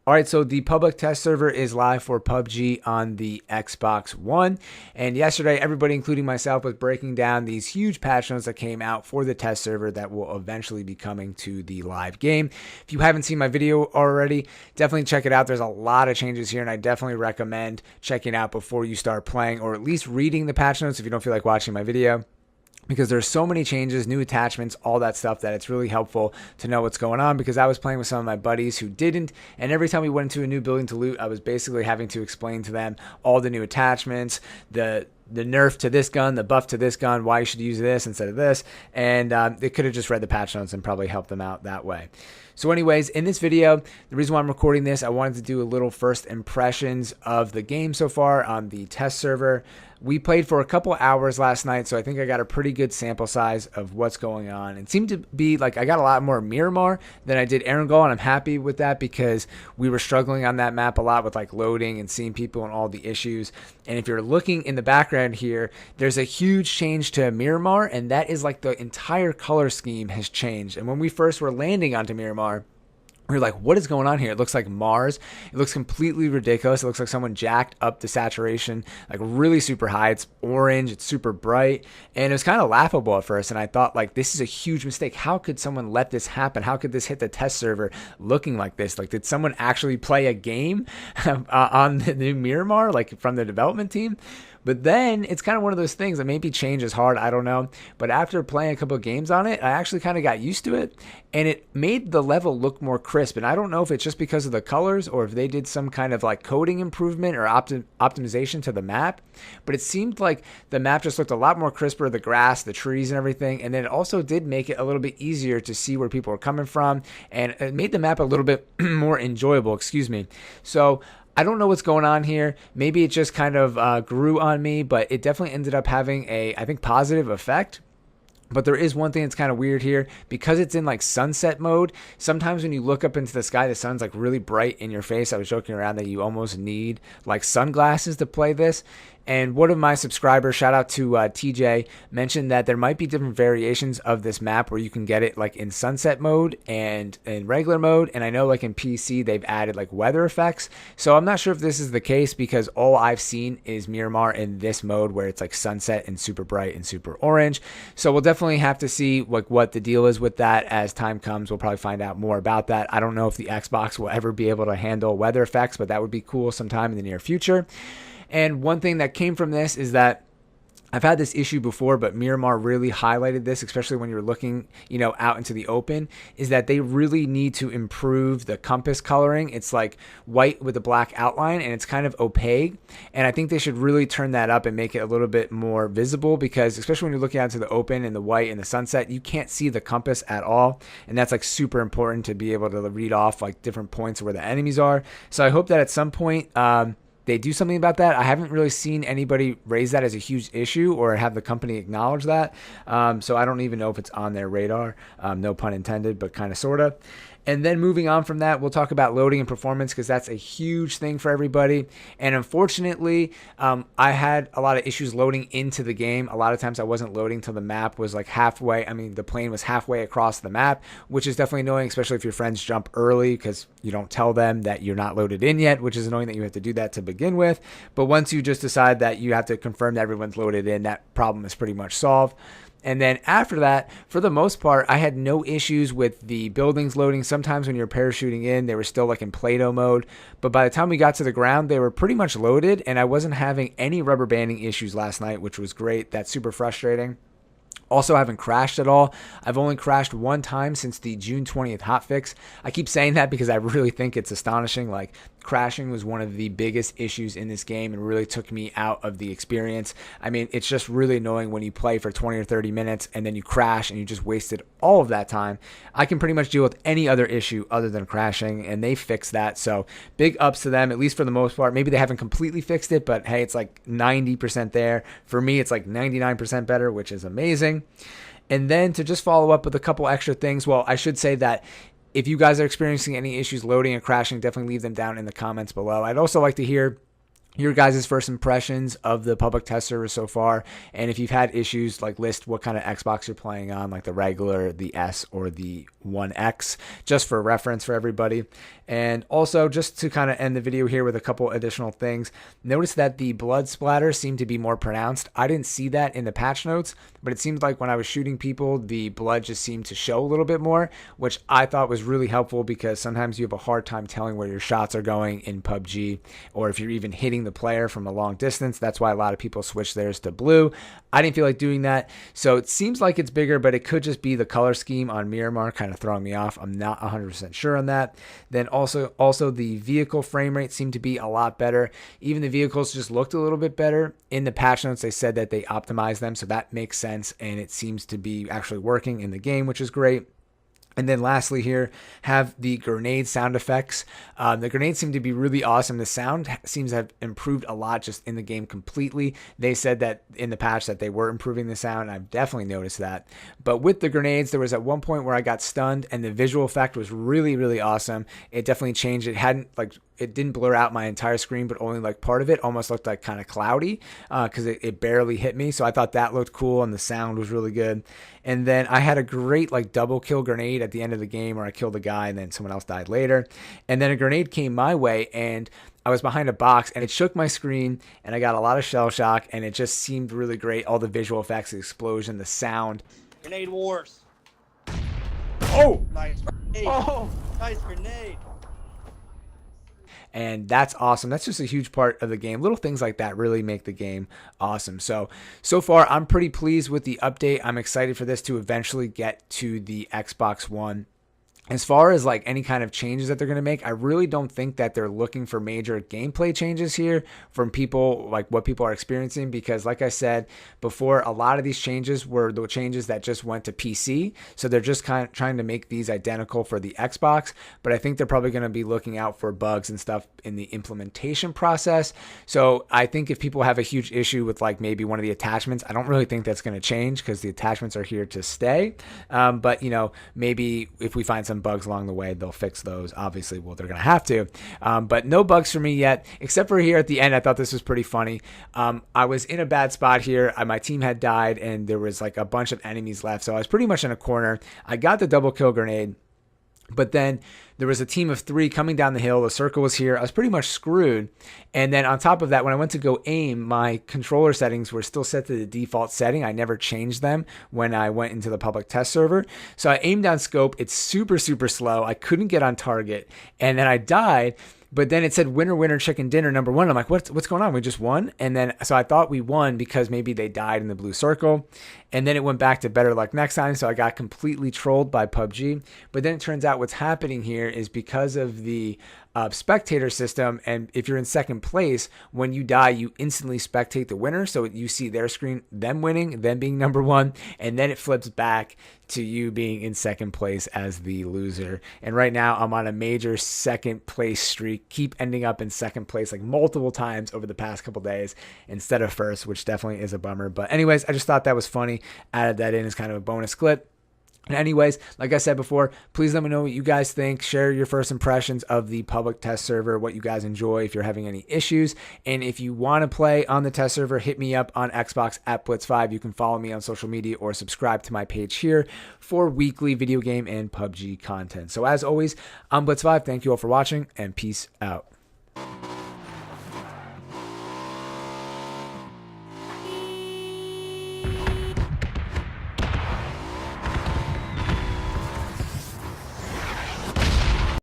All right, so the public test server is live for PUBG on the Xbox One. And yesterday, everybody, including myself, was breaking down these huge patch notes that came out for the test server that will eventually be coming to the live game. If you haven't seen my video already, definitely check it out. There's a lot of changes here, and I definitely recommend checking out before you start playing, or at least reading the patch notes if you don't feel like watching my video, because there's so many changes, new attachments, all that stuff, that it's really helpful to know what's going on, because I was playing with some of my buddies who didn't, and every time we went into a new building to loot, I was basically having to explain to them all the new attachments, the nerf to this gun, the buff to this gun, why you should use this instead of this, and they could have just read the patch notes and probably helped them out that way. So anyways, in this video, the reason why I'm recording this, I wanted to do a little first impressions of the game so far on the test server. We played for a couple hours last night, so I think I got a pretty good sample size of what's going on. It seemed to be like I got a lot more Miramar than I did Erangel, and I'm happy with that because we were struggling on that map a lot with like loading and seeing people and all the issues. And if you're looking in the background here, there's a huge change to Miramar, and that is like the entire color scheme has changed. And when we first were landing onto Miramar, we were like, what is going on here? It looks like Mars. It looks completely ridiculous. It looks like someone jacked up the saturation, like really super high. It's orange. It's super bright. And it was kind of laughable at first. And I thought, like, this is a huge mistake. How could someone let this happen? How could this hit the test server looking like this? Like, did someone actually play a game on the new Miramar, like from the development team? But then it's kind of one of those things that maybe change is hard. I don't know. But after playing a couple of games on it, I actually kind of got used to it, and it made the level look more crisp. And I don't know if it's just because of the colors or if they did some kind of like coding improvement or optimization to the map, but it seemed like the map just looked a lot more crisper, the grass, the trees and everything. And then it also did make it a little bit easier to see where people were coming from, and it made the map a little bit more enjoyable, excuse me. So I don't know what's going on here. Maybe it just kind of grew on me, but it definitely ended up having a, I think, positive effect. But there is one thing that's kind of weird here. Because it's in like sunset mode, sometimes when you look up into the sky, the sun's like really bright in your face. I was joking around that you almost need like sunglasses to play this. And one of my subscribers, shout out to TJ, mentioned that there might be different variations of this map where you can get it like in sunset mode and in regular mode. And I know like in PC, they've added like weather effects. So I'm not sure if this is the case, because all I've seen is Miramar in this mode where it's like sunset and super bright and super orange. So we'll definitely have to see like what the deal is with that as time comes. We'll probably find out more about that. I don't know if the Xbox will ever be able to handle weather effects, but that would be cool sometime in the near future. And one thing that came from this is that I've had this issue before, but Miramar really highlighted this, especially when you're looking, out into the open, is that they really need to improve the compass coloring. It's like white with a black outline, and it's kind of opaque. And I think they should really turn that up and make it a little bit more visible, because especially when you're looking out into the open and the white and the sunset, you can't see the compass at all. And that's like super important to be able to read off like different points where the enemies are. So I hope that at some point, they do something about that. I haven't really seen anybody raise that as a huge issue or have the company acknowledge that. So I don't even know if it's on their radar. No pun intended, but kind of, sort of. And then moving on from that, we'll talk about loading and performance, because that's a huge thing for everybody. And unfortunately, I had a lot of issues loading into the game. A lot of times I wasn't loading till the map was like halfway. I mean, the plane was halfway across the map, which is definitely annoying, especially if your friends jump early, because you don't tell them that you're not loaded in yet, which is annoying that you have to do that to begin with. But once you just decide that you have to confirm that everyone's loaded in, that problem is pretty much solved. And then after that, for the most part, I had no issues with the buildings loading. Sometimes when you're parachuting in, they were still like in Play-Doh mode. But by the time we got to the ground, they were pretty much loaded. And I wasn't having any rubber banding issues last night, which was great. That's super frustrating. Also, I haven't crashed at all. I've only crashed one time since the June 20th hotfix. I keep saying that because I really think it's astonishing. Like, crashing was one of the biggest issues in this game and really took me out of the experience. I mean, it's just really annoying when you play for 20 or 30 minutes and then you crash and you just wasted all of that time. I can pretty much deal with any other issue other than crashing, and they fixed that. So big ups to them, at least for the most part. Maybe they haven't completely fixed it, but hey, it's like 90% there. For me, it's like 99% better, which is amazing. And then to just follow up with a couple extra things, well, I should say that if you guys are experiencing any issues loading and crashing, definitely leave them down in the comments below. I'd also like to hear your guys' first impressions of the public test server so far. And if you've had issues, like list what kind of Xbox you're playing on, like the regular, the S, or the One X, just for reference for everybody. And also, just to kind of end the video here with a couple additional things, notice that the blood splatter seemed to be more pronounced. I didn't see that in the patch notes, but it seemed like when I was shooting people, the blood just seemed to show a little bit more, which I thought was really helpful because sometimes you have a hard time telling where your shots are going in PUBG, or if you're even hitting the player from a long distance. That's why a lot of people switch theirs to blue. I didn't feel like doing that. So it seems like it's bigger, but it could just be the color scheme on Miramar kind of throwing me off. I'm not 100% sure on that. Then also the vehicle frame rate seemed to be a lot better. Even the vehicles just looked a little bit better. In the patch notes, they said that they optimized them, so that makes sense, and it seems to be actually working in the game, which is great. And then lastly here, have the grenade sound effects. The grenades seem to be really awesome. The sound seems to have improved a lot just in the game completely. They said that in the patch that they were improving the sound. I've definitely noticed that. But with the grenades, there was at one point where I got stunned and the visual effect was really, really awesome. It definitely changed. It didn't blur out my entire screen, but only like part of it almost looked like kind of cloudy because it barely hit me. So I thought that looked cool and the sound was really good. And then I had a great like double kill grenade at the end of the game where I killed a guy and then someone else died later. And then a grenade came my way and I was behind a box and it shook my screen and I got a lot of shell shock and it just seemed really great. All the visual effects, the explosion, the sound. Grenade wars. Oh! Nice grenade. Oh! Nice grenade. And that's awesome. That's just a huge part of the game. Little things like that really make the game awesome. So far, I'm pretty pleased with the update. I'm excited for this to eventually get to the Xbox One. As far as like any kind of changes that they're going to make, I really don't think that they're looking for major gameplay changes here from people, like what people are experiencing, because like I said before, a lot of these changes were the changes that just went to PC. So they're just kind of trying to make these identical for the Xbox, but I think they're probably going to be looking out for bugs and stuff in the implementation process. So I think if people have a huge issue with like maybe one of the attachments, I don't really think that's going to change because the attachments are here to stay. But you know, maybe if we find some bugs along the way, they'll fix those. Obviously, well, they're gonna have to, but no bugs for me yet, except for here at the end. I thought this was pretty funny. I was in a bad spot here. My team had died and there was like a bunch of enemies left, so I was pretty much in a corner. I got the double kill grenade, but then there was a team of 3 coming down the hill. The circle was here. I was pretty much screwed. And then on top of that, when I went to go aim, my controller settings were still set to the default setting. I never changed them when I went into the public test server. So I aimed down scope. It's super, super slow. I couldn't get on target. And then I died. But then it said winner, winner, chicken dinner, number 1. I'm like, what's going on? We just won? And then, so I thought we won because maybe they died in the blue circle. And then it went back to better luck next time. So I got completely trolled by PUBG. But then it turns out what's happening here is because of the spectator system. And if you're in second place, when you die, you instantly spectate the winner. So you see their screen, them winning, them being number 1. And then it flips back to you being in second place as the loser. And right now I'm on a major second place streak, keep ending up in second place like multiple times over the past couple days instead of first, which definitely is a bummer. But anyways, I just thought that was funny. Added that in as kind of a bonus clip. And anyways, like I said before, please let me know what you guys think. Share your first impressions of the public test server, what you guys enjoy, if you're having any issues. And if you want to play on the test server, hit me up on Xbox at Blitz5. You can follow me on social media or subscribe to my page here for weekly video game and PUBG content. So as always, I'm Blitz5. Thank you all for watching and peace out.